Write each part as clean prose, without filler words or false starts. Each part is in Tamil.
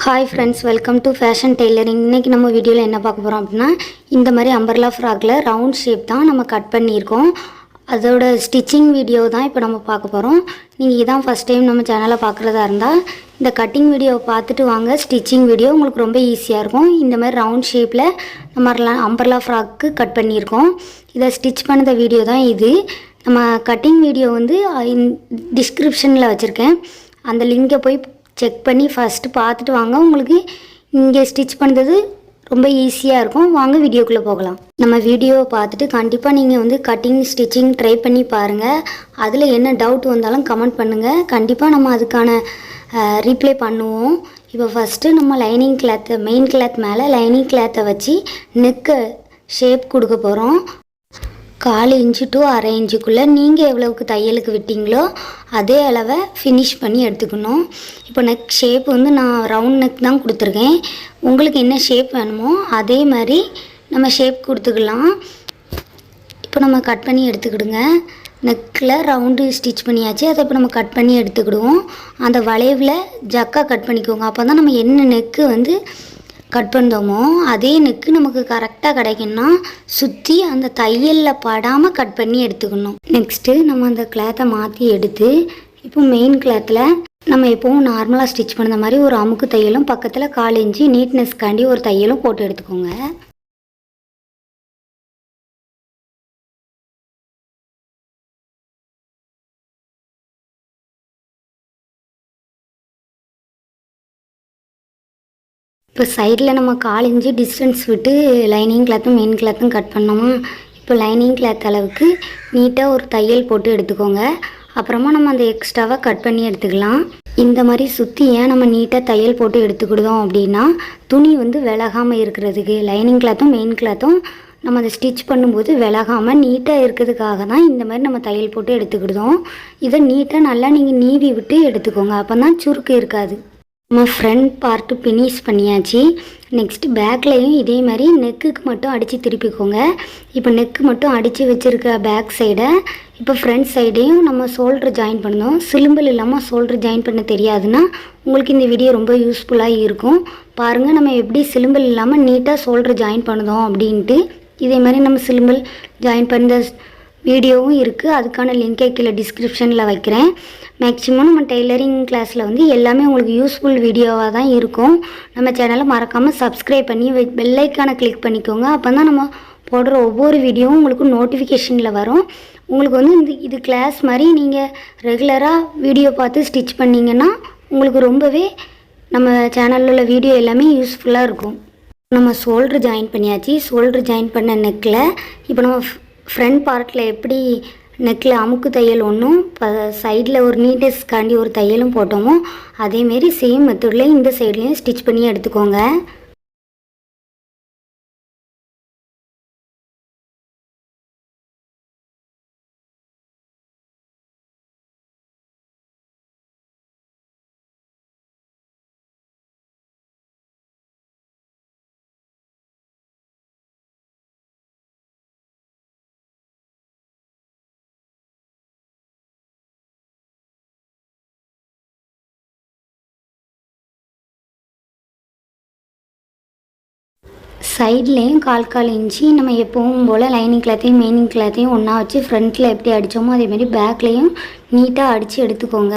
Hi friends, welcome to fashion tailoring. இன்றைக்கி நம்ம வீடியோவில் என்ன பார்க்க போகிறோம் அப்படின்னா, இந்த மாதிரி அம்பர்லா ஃப்ராக்கில் ரவுண்ட் ஷேப் தான் நம்ம கட் பண்ணியிருக்கோம். அதோட ஸ்டிச்சிங் வீடியோ தான் இப்போ நம்ம பார்க்க போகிறோம். நீங்கள் இதான் ஃபஸ்ட் டைம் நம்ம சேனலை பார்க்குறதா இருந்தால் இந்த கட்டிங் வீடியோவை பார்த்துட்டு வாங்க. ஸ்டிச்சிங் வீடியோ உங்களுக்கு ரொம்ப ஈஸியாக இருக்கும். இந்த மாதிரி ரவுண்ட் ஷேப்பில் நம்ம அம்பர்லா ஃப்ராக்கு கட் பண்ணியிருக்கோம். இதை ஸ்டிச் பண்ணத வீடியோ தான் இது. நம்ம கட்டிங் வீடியோ வந்து டிஸ்கிரிப்ஷனில் வச்சுருக்கேன். அந்த லிங்கை போய் செக் பண்ணி ஃபஸ்ட்டு பார்த்துட்டு வாங்க. உங்களுக்கு இங்கே ஸ்டிச் பண்ணுறது ரொம்ப ஈஸியாக இருக்கும். வாங்க வீடியோக்குள்ளே போகலாம். நம்ம வீடியோவை பார்த்துட்டு கண்டிப்பாக நீங்கள் வந்து கட்டிங் ஸ்டிச்சிங் ட்ரை பண்ணி பாருங்கள். அதில் என்ன டவுட் வந்தாலும் கமெண்ட் பண்ணுங்கள். கண்டிப்பாக நம்ம அதுக்கான ரீப்ளை பண்ணுவோம். இப்போ ஃபஸ்ட்டு நம்ம லைனிங் கிளாத்தை மெயின் கிளாத் மேலே லைனிங் கிளாத்தை வச்சு நெக்கு ஷேப் கொடுக்க போகிறோம். 1/4 இன்ச்சு டு 1/2 இன்ச்சுக்குள்ளே நீங்கள் எவ்வளவுக்கு தையலுக்கு விட்டீங்களோ அதே அளவை ஃபினிஷ் பண்ணி எடுத்துக்கணும். இப்போ நெக் ஷேப் வந்து நான் ரவுண்ட் நெக் தான் கொடுத்துருக்கேன். உங்களுக்கு என்ன ஷேப் வேணுமோ அதே மாதிரி நம்ம ஷேப் கொடுத்துக்கலாம். இப்போ நம்ம கட் பண்ணி எடுத்துக்கிடுங்க. நெக்கில் ரவுண்டு ஸ்டிச் பண்ணியாச்சு. அதை இப்போ நம்ம கட் பண்ணி எடுத்துக்கிடுவோம். அந்த வளைவில் ஜக்கா கட் பண்ணிக்கோங்க. அப்போ தான் நம்ம என்ன நெக்கு வந்து கட் பண்ணுறோமோ அதே நெக்கு நமக்கு கரெக்டாக கிடைக்குன்னா சுற்றி அந்த தையலில் படாமல் கட் பண்ணி எடுத்துக்கணும். நெக்ஸ்ட்டு நம்ம அந்த கிளாத்தை மாற்றி எடுத்து இப்போ மெயின் கிளாத்தில் நம்ம எப்போவும் நார்மலாக ஸ்டிச் பண்ணுற மாதிரி ஒரு அமுக்கு தையலும் பக்கத்தில் 1/4 இன்ச்சு நீட்னஸ்க்காண்டி ஒரு தையலும் போட்டு எடுத்துக்கோங்க. இப்போ சைடில் நம்ம 1/4 இன்ச்சு டிஸ்டன்ஸ் விட்டு லைனிங் கிளாத்தும் மெயின் கிளாத்தும் கட் பண்ணோமா. இப்போ லைனிங் கிளாத் அளவுக்கு நீட்டாக ஒரு தையல் போட்டு எடுத்துக்கோங்க. அப்புறமா நம்ம அந்த எக்ஸ்ட்ராவை கட் பண்ணி எடுத்துக்கலாம். இந்த மாதிரி சுற்றி ஏன் நம்ம நீட்டாக தையல் போட்டு எடுத்துக்கிடுதோம் அப்படின்னா, துணி வந்து விலகாமல் இருக்கிறதுக்கு, லைனிங் கிளாத்தும் மெயின் கிளாத்தும் நம்ம அதை ஸ்டிச் பண்ணும்போது விலகாமல் நீட்டாக இருக்கிறதுக்காக தான் இந்த மாதிரி நம்ம தையல் போட்டு எடுத்துக்கிடுதோம். இதை நீட்டாக நல்லா நீங்கள் நீவி விட்டு எடுத்துக்கோங்க. அப்போ தான் சுருக்கு இருக்காது. நம்ம ஃப்ரண்ட் பார்ட்டு ஃபினிஷ் பண்ணியாச்சு. நெக்ஸ்ட்டு பேக்லேயும் இதே மாதிரி நெக்குக்கு மட்டும் அடித்து திருப்பிக்கோங்க. இப்போ நெக்கு மட்டும் அடித்து வச்சுருக்க பேக் சைடை இப்போ ஃப்ரண்ட் சைடையும் நம்ம ஷோல்ட்ரு ஜாயின் பண்ணணும். சிலும்பல் இல்லாமல் ஷோல்ட்ரு ஜாயின் பண்ண தெரியாதுன்னா உங்களுக்கு இந்த வீடியோ ரொம்ப யூஸ்ஃபுல்லாக இருக்கும். பாருங்கள் நம்ம எப்படி சிலும்பல் இல்லாமல் நீட்டாக ஷோல்ட்ரு ஜாயின் பண்ணுதோம் அப்படின்ட்டு. இதே மாதிரி நம்ம சிலும்பல் ஜாயின் பண்ண வீடியோவும் இருக்குது. அதுக்கான லிங்கை கீழே டிஸ்கிரிப்ஷனில் வைக்கிறேன். மேக்ஸிமம் நம்ம டெய்லரிங் கிளாஸில் வந்து எல்லாமே உங்களுக்கு யூஸ்ஃபுல் வீடியோவாக தான் இருக்கும். நம்ம சேனலை மறக்காமல் சப்ஸ்கிரைப் பண்ணி பெல் ஐக்கானை கிளிக் பண்ணிக்கோங்க. அப்போ தான் நம்ம போடுற ஒவ்வொரு வீடியோவும் உங்களுக்கு நோட்டிஃபிகேஷனில் வரும். உங்களுக்கு வந்து இது கிளாஸ் மாதிரி நீங்கள் ரெகுலராக வீடியோ பார்த்து ஸ்டிச் பண்ணிங்கன்னா உங்களுக்கு ரொம்பவே நம்ம சேனலில் உள்ள வீடியோ எல்லாமே யூஸ்ஃபுல்லாக இருக்கும். நம்ம ஷோல்ட்ரு ஜாயின் பண்ணியாச்சு. ஷோல்ட்ரு ஜாயின் பண்ண நெக்கில் இப்போ நம்ம ஃப்ரண்ட் பார்ட்டில் எப்படி நெக்கில் அமுக்கு தையல் ஒன்றும் சைடில் ஒரு நீட்னஸ்க்காண்டி ஒரு தையலும் போட்டோமோ அதேமாரி சேம் மெத்தடில் இந்த சைட்லேயும் ஸ்டிச் பண்ணி எடுத்துக்கோங்க. சைட்லேயும் 1/4 இன்ச்சு நம்ம எப்பவும் போல் லைனிங் கிளாத்தையும் மெயினிங் கிளாத்தையும் ஒன்றா வச்சு ஃப்ரண்ட்டில் எப்படி அடித்தோமோ அதேமாதிரி பேக்லேயும் நீட்டாக அடித்து எடுத்துக்கோங்க.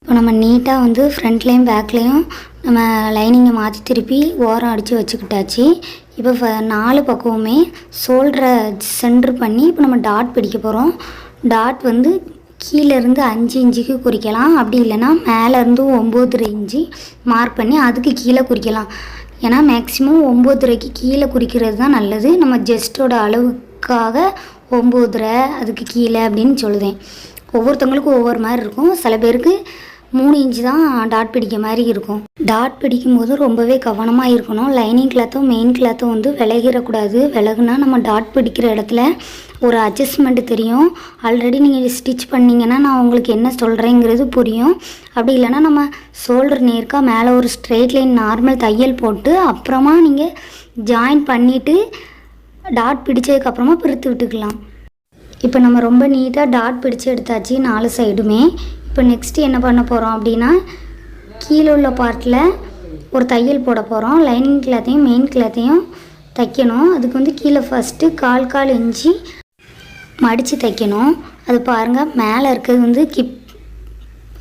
இப்போ நம்ம நீட்டாக வந்து ஃப்ரண்ட்லேயும் பேக்லேயும் நம்ம லைனிங்கை மாற்றி திருப்பி ஓரம் அடித்து வச்சுக்கிட்டாச்சு. இப்போ 4 பக்கமுமே ஷோல்டரை சென்ட்ரு பண்ணி இப்போ நம்ம டாட் பிடிக்க போகிறோம். டாட் வந்து கீழேருந்து 5 இன்ச்சுக்கு குறிக்கலாம். அப்படி இல்லைன்னா மேலேருந்து 9.5 இன்ச்சு மார்க் பண்ணி அதுக்கு கீழே குறிக்கலாம். ஏன்னா மேக்ஸிமம் 9.5க்கு கீழே குறிக்கிறது தான் நல்லது. நம்ம ஜஸ்ட்டோட அளவுக்காக 9.5 அதுக்கு கீழே அப்படின்னு சொல்லுவேன். ஒவ்வொருத்தவங்களுக்கும் ஒவ்வொரு மாதிரி இருக்கும். சில பேருக்கு 3 இன்ச்சு தான் டாட் பிடிக்க மாதிரி இருக்கும். டாட் பிடிக்கும்போது ரொம்பவே கவனமாக இருக்கணும். லைனிங் கிளாத்தும் மெயின் கிளாத்தும் வந்து விலகிடக்கூடாது. விலகுனா நம்ம டாட் பிடிக்கிற இடத்துல ஒரு அட்ஜஸ்ட்மெண்ட்டு தெரியும். ஆல்ரெடி நீங்கள் ஸ்டிச் பண்ணிங்கன்னா நான் உங்களுக்கு என்ன சொல்கிறேங்கிறது புரியும். அப்படி இல்லைன்னா நம்ம ஷோல்டர் நேர்க்காக மேலே ஒரு ஸ்ட்ரெயிட் லைன் நார்மல் தையல் போட்டு அப்புறமா நீங்கள் ஜாயின் பண்ணிவிட்டு டாட் பிடிச்சதுக்கப்புறமா பிரித்து விட்டுக்கலாம். இப்போ நம்ம ரொம்ப நீட்டாக டாட் பிடிச்சி எடுத்தாச்சு 4 சைடுமே. இப்போ நெக்ஸ்ட்டு என்ன பண்ண போகிறோம் அப்படின்னா, கீழே உள்ள பார்ட்டில் ஒரு தையல் போட போகிறோம். லைனிங் கிளாத்தையும் மெயின் கிளாத்தையும் தைக்கணும். அதுக்கு வந்து கீழே ஃபஸ்ட்டு 1/4 இன்ச்சு மடித்து தைக்கணும். அது பாருங்கள், மேலே இருக்கிறது வந்து கிப்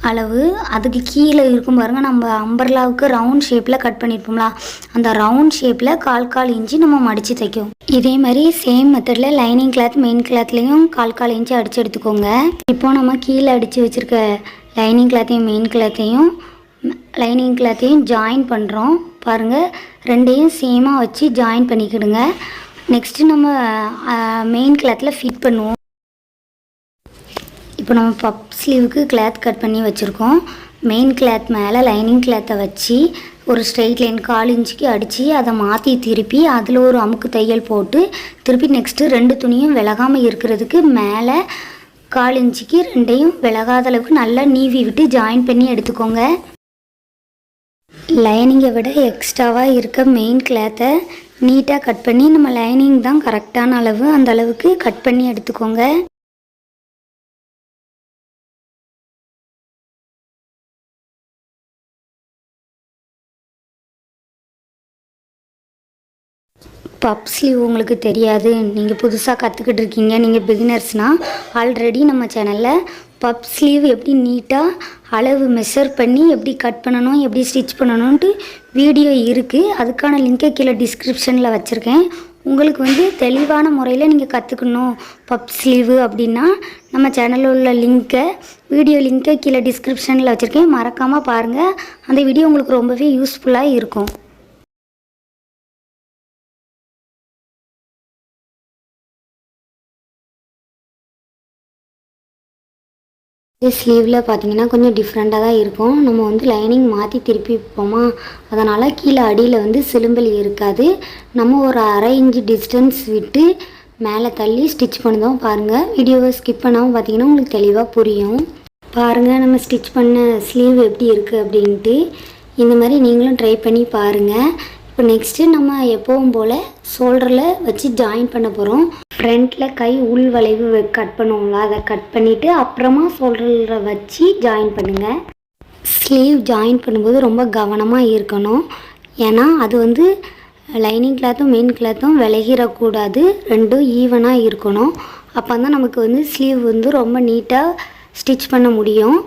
அளவு, அதுக்கு கீழே இருக்கும் பாருங்கள். நம்ம அம்பர்லாவுக்கு ரவுண்ட் ஷேப்பில் கட் பண்ணியிருப்போம்ல, அந்த ரவுண்ட் ஷேப்பில் 1/4 இன்ச்சு நம்ம மடித்து தைக்கும். இதே மாதிரி சேம் மெத்தடில் லைனிங் கிளாத் மெயின் கிளாத்லேயும் 1/4 இன்ச்சு அடித்து எடுத்துக்கோங்க. இப்போ நம்ம கீழே அடித்து வச்சுருக்க லைனிங் கிளாத்தையும் லைனிங் கிளாத்தையும் ஜாயின் பண்ணுறோம். பாருங்கள், ரெண்டையும் சேமாக வச்சு ஜாயின் பண்ணிக்கிடுங்க. நெக்ஸ்ட்டு நம்ம மெயின் கிளாத்தில் ஃபிட் பண்ணுவோம். இப்போ நம்ம பப் ஸ்லீவுக்கு கிளாத் கட் பண்ணி வச்சுருக்கோம். மெயின் கிளாத் மேலே லைனிங் கிளாத்தை வச்சு ஒரு ஸ்ட்ரெயிட் லைன் 1/4 இன்ச்சுக்கு அடித்து அதை மாற்றி திருப்பி அதில் ஒரு அமுக்கு தையல் போட்டு திருப்பி நெக்ஸ்ட்டு 2 துணியும் விலகாமல் இருக்கிறதுக்கு மேலே 1/4 இன்ச்சுக்கு 2யும் விலகாத அளவுக்கு நல்லா நீவி விட்டு ஜாயின் பண்ணி எடுத்துக்கோங்க. லைனிங்கை விட எக்ஸ்ட்ராவாக இருக்க மெயின் கிளாத்தை நீட்டாக கட் பண்ணி, நம்ம லைனிங் தான் கரெக்டான அளவு, அந்த அளவுக்கு கட் பண்ணி எடுத்துக்கோங்க. பப் ஸ்லீவ் உங்களுக்கு தெரியாது, நீங்கள் புதுசாக கற்றுக்கிட்டு இருக்கீங்க, நீங்கள் பிகினர்ஸ்னால் ஆல்ரெடி நம்ம சேனலில் பப் ஸ்லீவ் எப்படி நீட்டாக அளவு மெஷர் பண்ணி எப்படி கட் பண்ணணும், எப்படி ஸ்டிச் பண்ணணுன்ட்டு வீடியோ இருக்குது. அதுக்கான லிங்கை கீழே டிஸ்கிரிப்ஷனில் வச்சுருக்கேன். உங்களுக்கு வந்து தெளிவான முறையில் நீங்கள் கற்றுக்கணும் பப் ஸ்லீவு அப்படின்னா நம்ம சேனலில் உள்ள வீடியோ லிங்கை கீழே டிஸ்கிரிப்ஷனில் வச்சுருக்கேன். மறக்காமல் பாருங்கள். அந்த வீடியோ உங்களுக்கு ரொம்பவே யூஸ்ஃபுல்லாக இருக்கும். ஸ்லீவில் பார்த்தீங்கன்னா கொஞ்சம் டிஃப்ரெண்ட்டாக தான் இருக்கும். நம்ம வந்து லைனிங் மாற்றி திருப்பி வைப்போமா, அதனால் கீழே அடியில் வந்து சிலும்பல் இருக்காது. நம்ம ஒரு 1/2 இன்ச்சு டிஸ்டன்ஸ் விட்டு மேலே தள்ளி ஸ்டிச் பண்ணுதோம். பாருங்கள், வீடியோவை ஸ்கிப் பண்ணாமல் பார்த்தீங்கன்னா உங்களுக்கு தெளிவாக புரியும். பாருங்கள், நம்ம ஸ்டிச் பண்ண ஸ்லீவ் எப்படி இருக்குது அப்படின்ட்டு இந்த மாதிரி நீங்களும் ட்ரை பண்ணி பாருங்கள். இப்போ நெக்ஸ்ட்டு நம்ம எப்பவும் போல் ஷோல்டரில் வச்சு ஜாயின் பண்ண போகிறோம். ஃப்ரண்ட்டில் கை உள் வளைவு கட் பண்ணுவோங்களா, அதை கட் பண்ணிவிட்டு அப்புறமா ஷோல்டரில் வச்சு ஜாயின் பண்ணுங்கள். ஸ்லீவ் ஜாயின் பண்ணும்போது ரொம்ப கவனமாக இருக்கணும். ஏன்னா அது வந்து லைனிங் கிளாத்தும் மெயின் கிளாத்தும் விலகிடக்கூடாது, ரெண்டும் ஈவனாக இருக்கணும். அப்போ தான் நமக்கு வந்து ஸ்லீவ் வந்து ரொம்ப நீட்டாக ஸ்டிச் பண்ண முடியும்.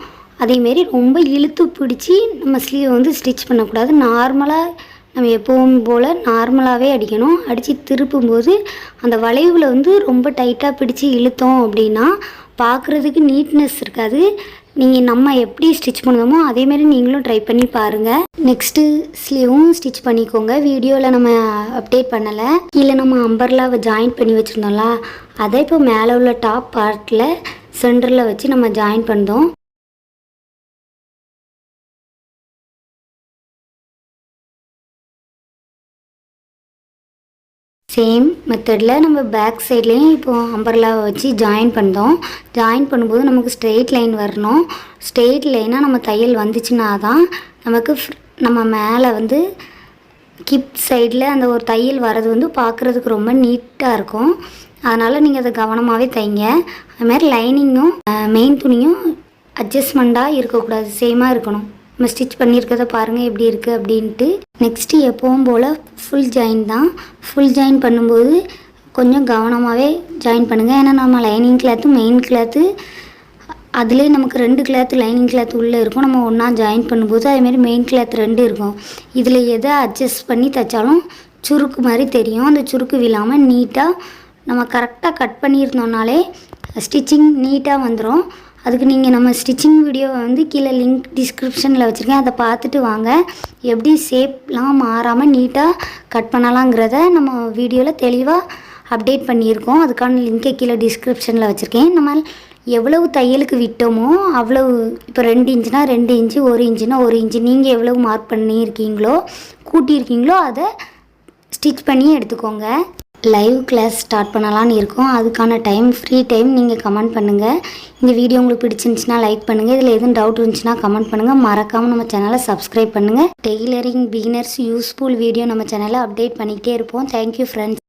அதேமாரி ரொம்ப இழுத்து பிடிச்சி நம்ம ஸ்லீவ் வந்து ஸ்டிச் பண்ணக்கூடாது. நார்மலாக நம்ம எப்பவும் போல் நார்மலாகவே அடிக்கணும். அடித்து திருப்பும்போது அந்த வளைவில் வந்து ரொம்ப டைட்டாக பிடிச்சி இழுத்தோம் அப்படின்னா பார்க்குறதுக்கு நீட்னஸ் இருக்காது. நம்ம எப்படி ஸ்டிச் பண்ணுவோமோ அதேமாரி நீங்களும் ட்ரை பண்ணி பாருங்கள். நெக்ஸ்ட்டு ஸ்லீவும் ஸ்டிச் பண்ணிக்கோங்க. வீடியோவில் நம்ம அப்டேட் பண்ணலை. கீழே நம்ம அம்பர்லாவை ஜாயின் பண்ணி வச்சுருந்தோம்ல, அதை இப்போ மேலே உள்ள டாப் பார்ட்டில் சென்டரில் வச்சு நம்ம ஜாயின் பண்ணோம். சேம் மெத்தடில் நம்ம பேக் சைட்லேயும் இப்போது அம்பர்லாவை வச்சு ஜாயின் பண்ணோம். ஜாயின் பண்ணும்போது நமக்கு ஸ்ட்ரெயிட் லைன் வரணும். ஸ்ட்ரெயிட் லைனாக நம்ம தையல் வந்துச்சுன்னா தான் நமக்கு நம்ம மேலே வந்து கிப் சைடில் அந்த ஒரு தையல் வர்றது வந்து பார்க்குறதுக்கு ரொம்ப நீட்டாக இருக்கும். அதனால் நீங்கள் அதை கவனமாகவே தைங்க. அதுமாதிரி லைனிங்கும் மெயின் துணியும் அட்ஜஸ்ட்மெண்ட்டாக இருக்கக்கூடாது, சேமாக இருக்கணும். நம்ம ஸ்டிச் பண்ணியிருக்கிறத பாருங்கள் எப்படி இருக்குது அப்படின்ட்டு. நெக்ஸ்ட்டு எப்பவும் போல் ஃபுல் ஜாயின் தான். ஃபுல் ஜாயின் பண்ணும்போது கொஞ்சம் கவனமாகவே ஜாயின் பண்ணுங்கள். ஏன்னா நம்ம லைனிங் கிளாத்து மெயின் கிளாத்து அதுலேயே நமக்கு 2 கிளாத்து லைனிங் கிளாத் உள்ளே இருக்கும். நம்ம ஒன்றா ஜாயின் பண்ணும்போது அதேமாரி மெயின் கிளாத் 2 இருக்கும். இதில் எதை அட்ஜஸ்ட் பண்ணி தைச்சாலும் சுருக்கு மாதிரி தெரியும். அந்த சுருக்கு விழாமல் நீட்டாக நம்ம கரெக்டாக கட் பண்ணியிருந்தோம்னாலே ஸ்டிச்சிங் நீட்டாக வந்துடும். அதுக்கு நீங்கள் நம்ம ஸ்டிச்சிங் வீடியோவை வந்து கீழே லிங்க் டிஸ்கிரிப்ஷனில் வச்சுருக்கேன், அதை பார்த்துட்டு வாங்க. எப்படி ஷேப்லாம் மாறாமல் நீட்டாக கட் பண்ணலாங்கிறத நம்ம வீடியோவில் தெளிவாக அப்டேட் பண்ணியிருக்கோம். அதுக்கான லிங்கை கீழே டிஸ்கிரிப்ஷனில் வச்சுருக்கேன். நம்ம எவ்வளவு தையலுக்கு விட்டோமோ அவ்வளவு, இப்போ 2 இன்ச்சுனா 2 இன்ச்சு, 1 இன்ச்சுனா 1 இன்ச்சு, நீங்கள் எவ்வளவு மார்க் பண்ணியிருக்கீங்களோ கூட்டியிருக்கீங்களோ அதை ஸ்டிச் பண்ணி எடுத்துக்கோங்க. லைவ் கிளாஸ் ஸ்டார்ட் பண்ணலான்னு இருக்கோம். அதுக்கான ஃப்ரீ டைம் நீங்கள் கமெண்ட் பண்ணுங்கள். இந்த வீடியோ உங்களுக்கு பிடிச்சிருந்துச்சுன்னா லைக் பண்ணுங்கள். இதில் எதுவும் டவுட் இருந்துச்சுன்னா கமெண்ட் பண்ணுங்கள். மறக்காமல் நம்ம சேனலை சப்ஸ்கிரைப் பண்ணுங்கள். டெய்லரிங் பிகினர்ஸ் யூஸ்ஃபுல் வீடியோ நம்ம சேனலை அப்டேட் பண்ணிக்கிட்டே இருப்போம். Thank you friends.